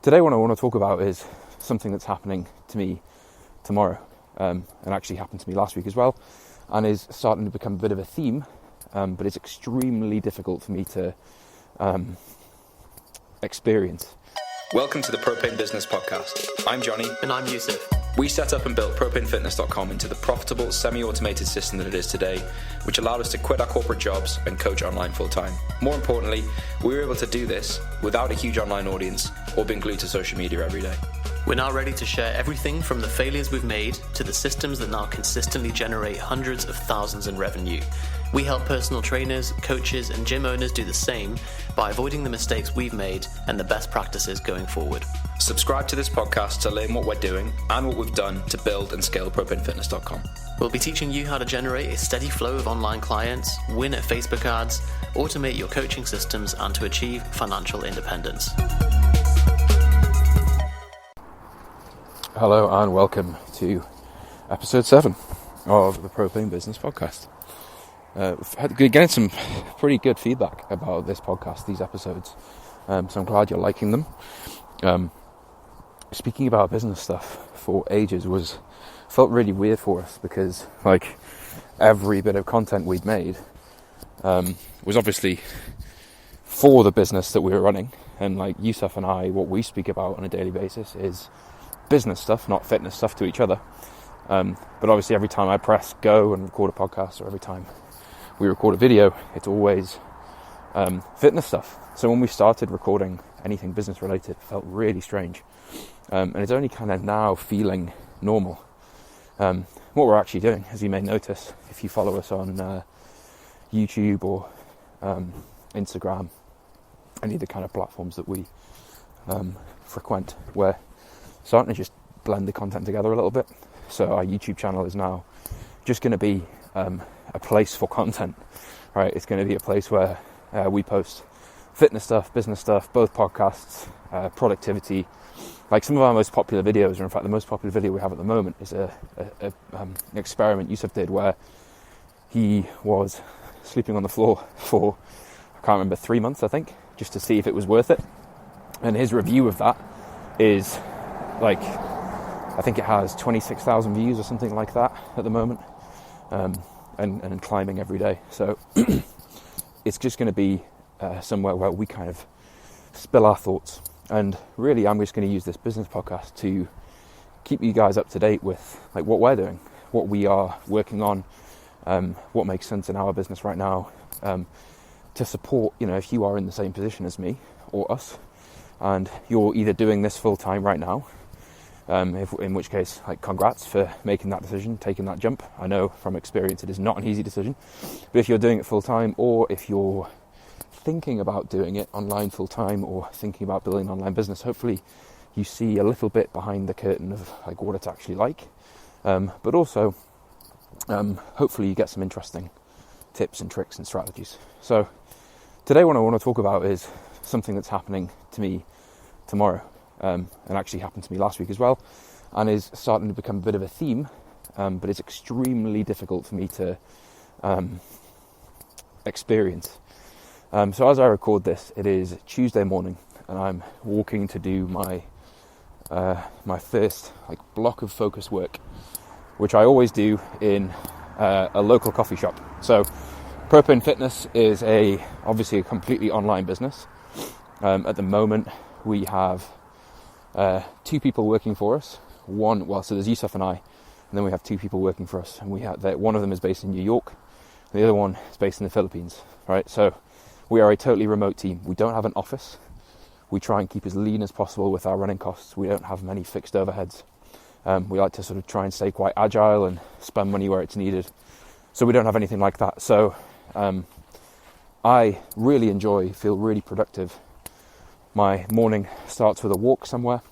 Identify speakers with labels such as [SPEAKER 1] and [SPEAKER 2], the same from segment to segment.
[SPEAKER 1] Today what I want to talk about is something that's happening to me tomorrow, and actually happened to me last week as well, and is starting to become a bit of a theme, but it's extremely difficult for me to experience.
[SPEAKER 2] Welcome to the Propane Business Podcast. I'm Johnny.
[SPEAKER 3] And I'm Yusuf.
[SPEAKER 2] We set up and built propanefitness.com into the profitable, semi-automated system that it is today, which allowed us to quit our corporate jobs and coach online full-time. More importantly, we were able to do this without a huge online audience or being glued to social media every day.
[SPEAKER 3] We're now ready to share everything from the failures we've made to the systems that now consistently generate hundreds of thousands in revenue. We help personal trainers, coaches, and gym owners do the same by avoiding the mistakes we've made and the best practices going forward.
[SPEAKER 2] Subscribe to this podcast to learn what we're doing and what we've done to build and scale propanefitness.com.
[SPEAKER 3] We'll be teaching you how to generate a steady flow of online clients, win at Facebook ads, automate your coaching systems, and to achieve financial independence.
[SPEAKER 1] Hello and welcome to episode 7 of the Propane Business Podcast. Getting some pretty good feedback about this podcast, these episodes, so I'm glad you're liking them. Speaking about business stuff for ages felt really weird for us because every bit of content we'd made was obviously for the business that we were running, and Yusuf and I, what we speak about on a daily basis is business stuff, not fitness stuff to each other. But obviously every time I press go and record a podcast, or every time we record a video, it's always fitness stuff. So when we started recording anything business related, it felt really strange. And it's only kind of now feeling normal. What we're actually doing, as you may notice, if you follow us on YouTube or Instagram, any of the kind of platforms that we frequent, we're starting to just blend the content together a little bit. So our YouTube channel is now just going to be a place for content, right? It's going to be a place where we post fitness stuff, business stuff, both podcasts, productivity. Some of our most popular videos, or in fact the most popular video we have at the moment, is an experiment Yusuf did where he was sleeping on the floor for, I can't remember, 3 months, I think, just to see if it was worth it. And his review of that is I think it has 26,000 views or something like that at the moment, and climbing every day. So it's just going to be somewhere where we kind of spill our thoughts. And really, I'm just going to use this business podcast to keep you guys up to date with what we're doing, what we are working on, what makes sense in our business right now, to support, if you are in the same position as me or us, and you're either doing this full time right now, in which case, congrats for making that decision, taking that jump. I know from experience it is not an easy decision, but if you're doing it full time, or if you're thinking about doing it online full time, or thinking about building an online business, hopefully you see a little bit behind the curtain of what it's actually like, but also hopefully you get some interesting tips and tricks and strategies. So today what I want to talk about is something that's happening to me tomorrow, and actually happened to me last week as well, and is starting to become a bit of a theme, but it's extremely difficult for me to experience. So as I record this, it is Tuesday morning, and I'm walking to do my first block of focus work, which I always do in a local coffee shop. So Propane Fitness is obviously a completely online business. At the moment, we have 2 people working for us. So there's Yusuf and I, and then we have 2 people working for us, and one of them is based in New York, and the other one is based in the Philippines. Right, so we are a totally remote team. We don't have an office. We try and keep as lean as possible with our running costs. We don't have many fixed overheads. We like to sort of try and stay quite agile and spend money where it's needed. So we don't have anything like that. So I really feel really productive. My morning starts with a walk somewhere,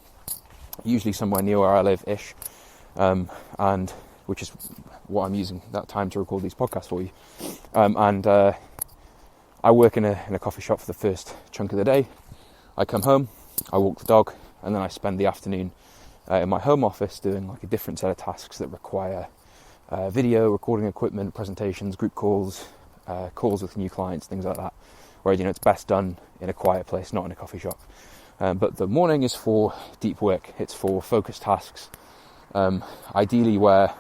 [SPEAKER 1] usually somewhere near where I live-ish, and which is what I'm using that time to record these podcasts for you. I work in a coffee shop for the first chunk of the day. I come home, I walk the dog, and then I spend the afternoon in my home office doing a different set of tasks that require video, recording equipment, presentations, group calls, calls with new clients, things like that. Whereas, it's best done in a quiet place, not in a coffee shop. But the morning is for deep work. It's for focused tasks. Ideally where,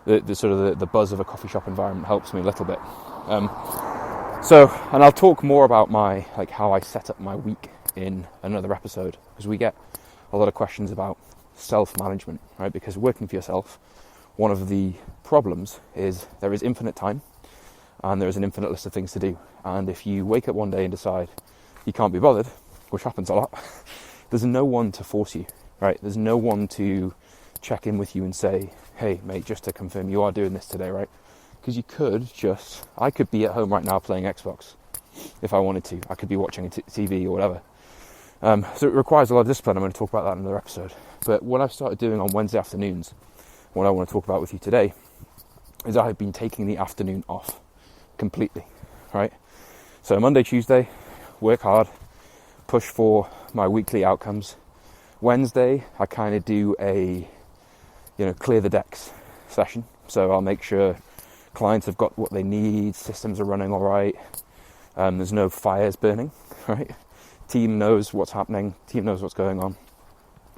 [SPEAKER 1] the sort of the buzz of a coffee shop environment helps me a little bit. And I'll talk more about how I set up my week in another episode, because we get a lot of questions about self-management, right? Because working for yourself, one of the problems is there is infinite time and there is an infinite list of things to do. And if you wake up one day and decide you can't be bothered, which happens a lot, there's no one to force you, right? There's no one to check in with you and say, hey, mate, just to confirm you are doing this today, right? Because I could be at home right now playing Xbox if I wanted to. I could be watching TV or whatever. So it requires a lot of discipline. I'm going to talk about that in another episode. But what I've started doing on Wednesday afternoons, what I want to talk about with you today, is I've been taking the afternoon off completely, right? So Monday, Tuesday, work hard, push for my weekly outcomes. Wednesday, I kind of do a, clear the decks session. So I'll make sure clients have got what they need, systems are running all right, there's no fires burning, right? Team knows what's happening, team knows what's going on.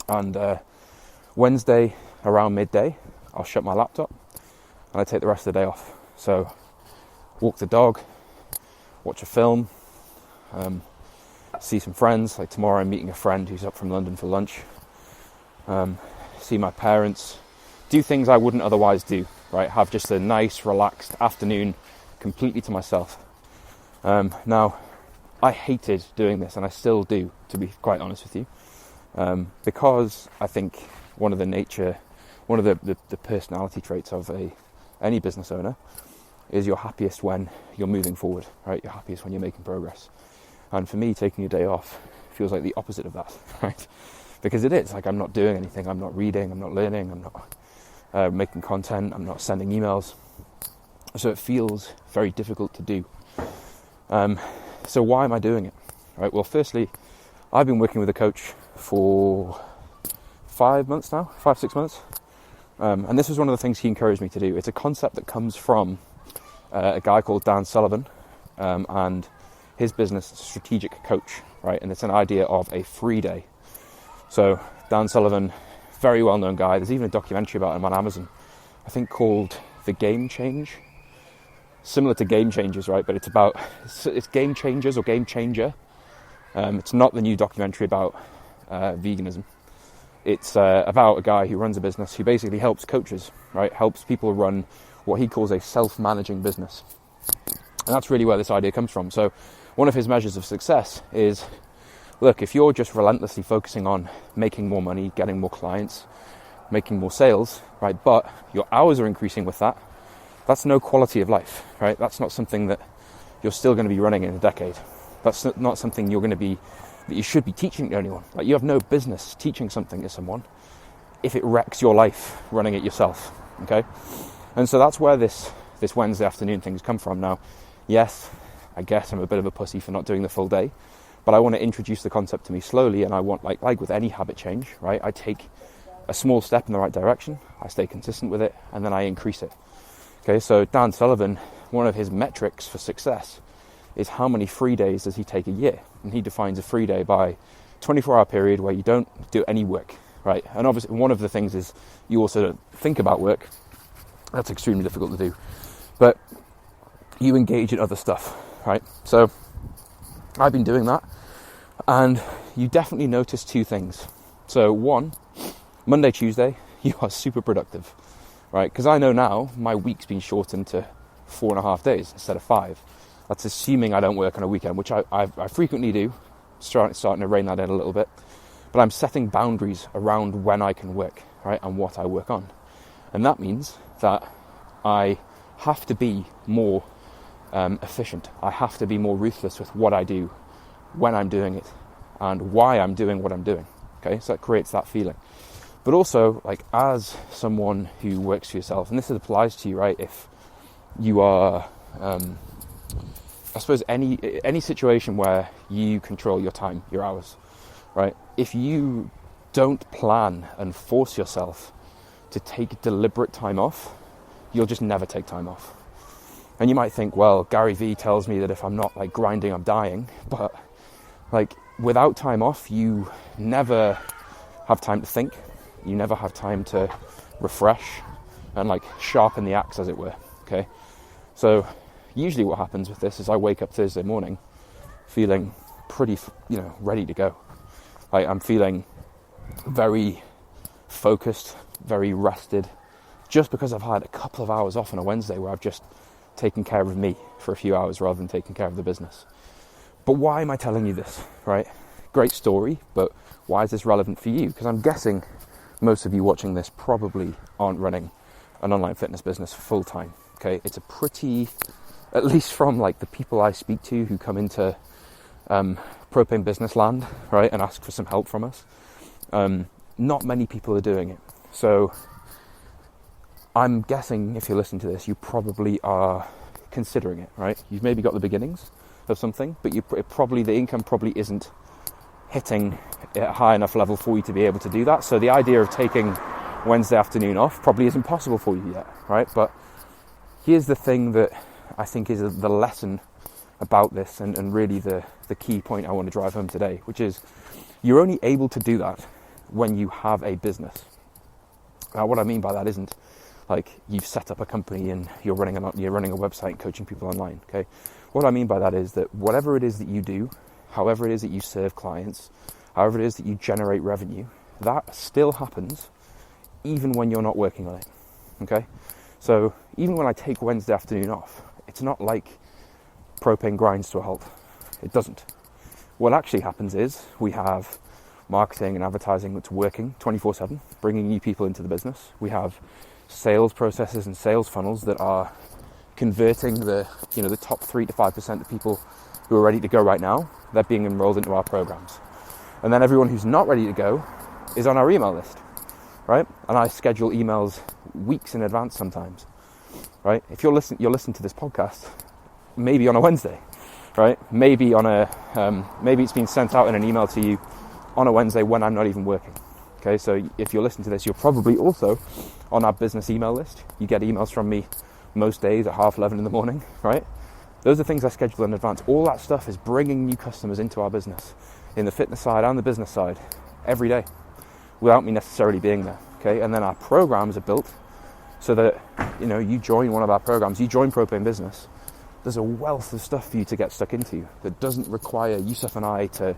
[SPEAKER 1] And Wednesday around midday, I'll shut my laptop and I take the rest of the day off. So walk the dog, watch a film, see some friends. Like tomorrow I'm meeting a friend who's up from London for lunch. See my parents, do things I wouldn't otherwise do, right? Have just a nice relaxed afternoon completely to myself. Now, I hated doing this, and I still do, to be quite honest with you, because I think one of the personality traits of any business owner is you're happiest when you're moving forward, right? You're happiest when you're making progress. And for me, taking a day off feels like the opposite of that, right? Because it is, I'm not doing anything, I'm not reading, I'm not learning, I'm not making content, I'm not sending emails. So it feels very difficult to do. So why am I doing it? Right. Well, firstly, I've been working with a coach for 5 months now, 6 months. And this was one of the things he encouraged me to do. It's a concept that comes from a guy called Dan Sullivan and his business, Strategic Coach, right? And it's an idea of a free day. So Dan Sullivan, very well-known guy. There's even a documentary about him on Amazon, I think called The Game Change. Similar to Game Changers, right? But it's Game Changers or Game Changer. It's not the new documentary about veganism. It's about a guy who runs a business who basically helps coaches, right? Helps people run what he calls a self-managing business. And that's really where this idea comes from. So one of his measures of success is, look, if you're just relentlessly focusing on making more money, getting more clients, making more sales, right? But your hours are increasing with that. That's no quality of life, right? That's not something that you're still going to be running in a decade. That's not something that you should be teaching to anyone. Like, you have no business teaching something to someone if it wrecks your life running it yourself, okay? And so that's where this Wednesday afternoon thing's come from. Now, yes, I guess I'm a bit of a pussy for not doing the full day, but I want to introduce the concept to me slowly, and I want, like with any habit change, right? I take a small step in the right direction, I stay consistent with it, and then I increase it. Okay, so Dan Sullivan, one of his metrics for success is how many free days does he take a year? And he defines a free day by 24-hour period where you don't do any work, right? And obviously one of the things is you also don't think about work. That's extremely difficult to do. But you engage in other stuff, right? So I've been doing that, and you definitely notice two things. So one, Monday, Tuesday, you are super productive. Right, because I know now my week's been shortened to 4.5 days instead of 5. That's assuming I don't work on a weekend, which I frequently do. Starting to rein that in a little bit. But I'm setting boundaries around when I can work, right, and what I work on. And that means that I have to be more efficient. I have to be more ruthless with what I do, when I'm doing it, and why I'm doing what I'm doing. Okay, so that creates that feeling. But also, as someone who works for yourself, and this applies to you, right? If you are, I suppose, any situation where you control your time, your hours, right? If you don't plan and force yourself to take deliberate time off, you'll just never take time off. And you might think, well, Gary Vee tells me that if I'm not grinding, I'm dying. But without time off, you never have time to think. You never have time to refresh and like sharpen the axe, as it were. Okay, so usually what happens with this is I wake up Thursday morning feeling pretty, ready to go. Like I'm feeling very focused, very rested, just because I've had a couple of hours off on a Wednesday where I've just taken care of me for a few hours rather than taking care of the business. But why am I telling you this, right? Great story, but why is this relevant for you? Because I'm guessing most of you watching this probably aren't running an online fitness business full time, okay? It's a pretty, at least from like the people I speak to who come into propane business land, right, and ask for some help from us, not many people are doing it. So I'm guessing if you're listening to this, you probably are considering it, right? You've maybe got the beginnings of something, but the income probably isn't hitting a high enough level for you to be able to do that. So the idea of taking Wednesday afternoon off probably isn't possible for you yet, right? But here's the thing that I think is the lesson about this, and really the key point I want to drive home today, which is you're only able to do that when you have a business. Now, what I mean by that isn't like you've set up a company and you're running a website and coaching people online, okay? What I mean by that is that whatever it is that you do, however it is that you serve clients, however it is that you generate revenue, that still happens even when you're not working on it, okay? So even when I take Wednesday afternoon off, it's not like propane grinds to a halt. It doesn't. What actually happens is we have marketing and advertising that's working 24/7, bringing new people into the business. We have sales processes and sales funnels that are converting the top 3 to 5% of people who are ready to go right now. They're being enrolled into our programs. And then everyone who's not ready to go is on our email list, right? And I schedule emails weeks in advance sometimes, right? If you're listening to this podcast, maybe on a Wednesday, right? Maybe maybe it's been sent out in an email to you on a Wednesday when I'm not even working. Okay, so if you're listening to this, you're probably also on our business email list. You get emails from me most days at 11:30 in the morning, right? Those are things I schedule in advance. All that stuff is bringing new customers into our business, in the fitness side and the business side, every day, without me necessarily being there, okay? And then our programs are built so that, you join one of our programs, you join Propane Business, there's a wealth of stuff for you to get stuck into that doesn't require Yusuf and I to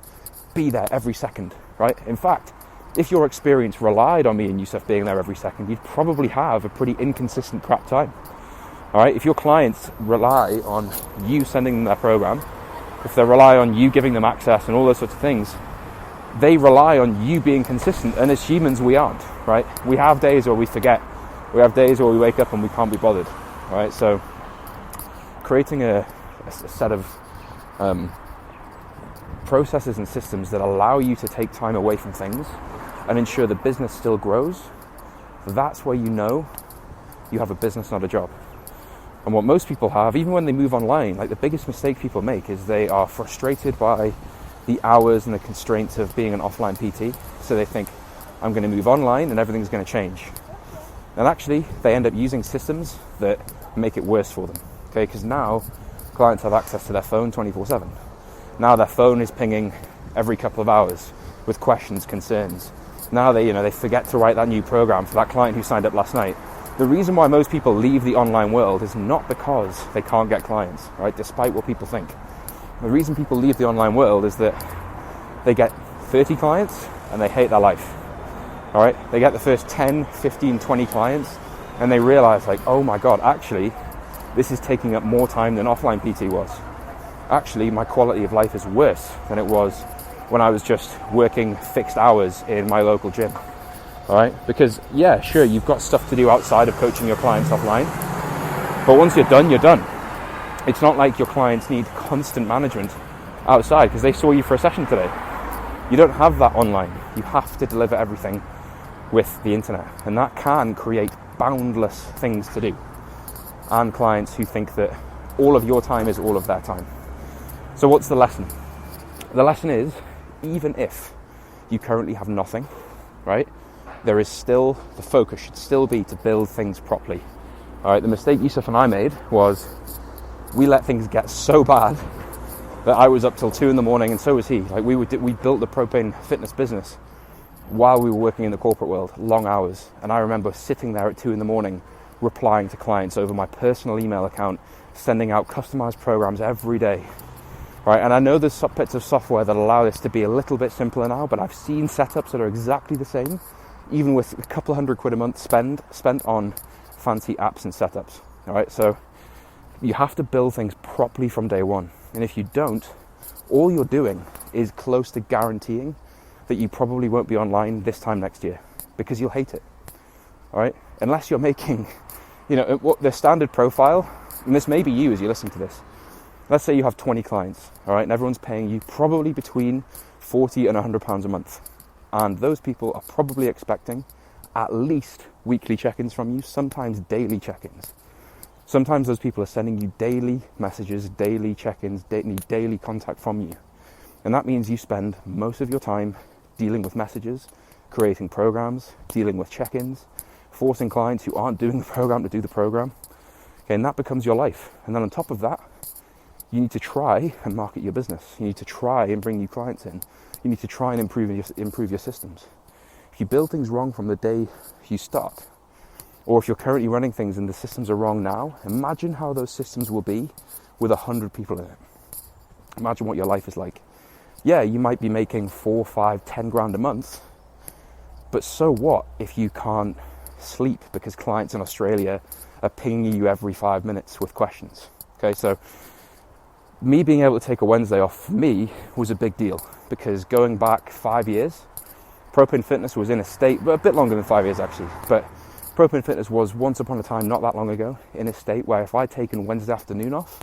[SPEAKER 1] be there every second, right? In fact, if your experience relied on me and Yusuf being there every second, you'd probably have a pretty inconsistent crap time. All right, if your clients rely on you sending them their program, if they rely on you giving them access and all those sorts of things, they rely on you being consistent. And as humans, we aren't, right? We have days where we forget. We have days where we wake up and we can't be bothered, all right? So creating a set of processes and systems that allow you to take time away from things and ensure the business still grows, that's where you know you have a business, not a job. And what most people have, even when they move online, like the biggest mistake people make is they are frustrated by the hours and the constraints of being an offline PT. So they think, I'm going to move online and everything's going to change. And actually, they end up using systems that make it worse for them. Okay, because now clients have access to their phone 24/7. Now their phone is pinging every couple of hours with questions, concerns. Now they forget to write that new program for that client who signed up last night. The reason why most people leave the online world is not because they can't get clients, right? Despite what people think. The reason people leave the online world is that they get 30 clients and they hate their life. All right? They get the first 10, 15, 20 clients and they realize like, oh my God, actually, this is taking up more time than offline PT was. Actually, my quality of life is worse than it was when I was just working fixed hours in my local gym. All right? Because, yeah, sure, you've got stuff to do outside of coaching your clients offline. But once you're done, you're done. It's not like your clients need constant management outside because they saw you for a session today. You don't have that online. You have to deliver everything with the internet. And that can create boundless things to do. And clients who think that all of your time is all of their time. So what's the lesson? The lesson is, even if you currently have nothing, right, there is still, the focus should still be to build things properly. All right, the mistake Yusuf and I made was we let things get so bad that I was up till 2 a.m, and so was he. Like we built the propane fitness business while we were working in the corporate world, long hours. And I remember sitting there at 2 a.m, replying to clients over my personal email account, sending out customized programs every day. Right, and I know there's bits of software that allow this to be a little bit simpler now, but I've seen setups that are exactly the same, even with a couple of $100 a month spent on fancy apps and setups. All right, so you have to build things properly from day one. And if you don't, all you're doing is close to guaranteeing that you probably won't be online this time next year, because you'll hate it. All right, unless you're making, what the standard profile, and this may be you as you listen to this. Let's say you have 20 clients, all right, and everyone's paying you probably between £40 and £100 a month. And those people are probably expecting at least weekly check-ins from you, sometimes daily check-ins. Sometimes those people are sending you daily messages, daily check-ins, daily contact from you. And that means you spend most of your time dealing with messages, creating programs, dealing with check-ins, forcing clients who aren't doing the program to do the program. Okay, and that becomes your life. And then on top of that, you need to try and market your business. You need to try and bring new clients in. You need to try and improve your systems. If you build things wrong from the day you start, or if you're currently running things and the systems are wrong now, imagine how those systems will be with 100 people in it. Imagine what your life is like. Yeah, you might be making 4, 5, 10 grand a month, but so what if you can't sleep because clients in Australia are pinging you every 5 minutes with questions? Okay, so me being able to take a Wednesday off for me was a big deal, because going back 5 years, Propane Fitness was in a state, but a bit longer than 5 years actually, but Propane Fitness was once upon a time, not that long ago, in a state where if I'd taken Wednesday afternoon off,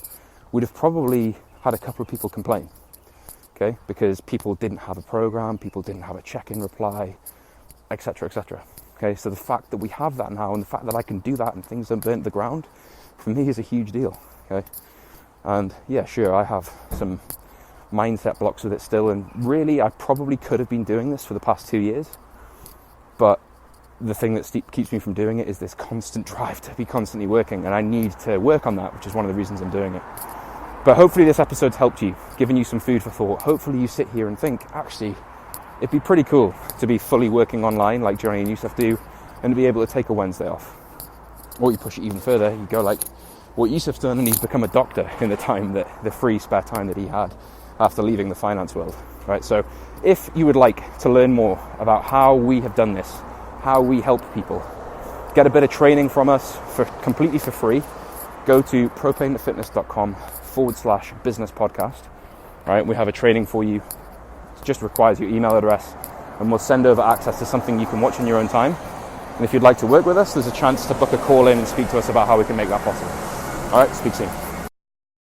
[SPEAKER 1] we'd have probably had a couple of people complain, okay, because people didn't have a program, people didn't have a check-in reply, etc., etc. Okay, so the fact that we have that now, and the fact that I can do that and things don't burn to the ground, for me is a huge deal, okay. And yeah, sure, I have some mindset blocks with it still, and really I probably could have been doing this for the past 2 years, but the thing that keeps me from doing it is this constant drive to be constantly working, and I need to work on that, which is one of the reasons I'm doing it. But hopefully this episode's helped you, given you some food for thought. Hopefully you sit here and think, actually, it'd be pretty cool to be fully working online like Johnny and Yusuf do, and to be able to take a Wednesday off. Or you push it even further, you go like what Yusuf's done, and he's become a doctor in the free spare time that he had after leaving the finance world, right? So if you would like to learn more about how we have done this, how we help people, get a bit of training from us completely for free, go to propanefitness.com/business podcast, right? We have a training for you. It just requires your email address, and we'll send over access to something you can watch in your own time. And if you'd like to work with us, there's a chance to book a call in and speak to us about how we can make that possible. All right, speak soon.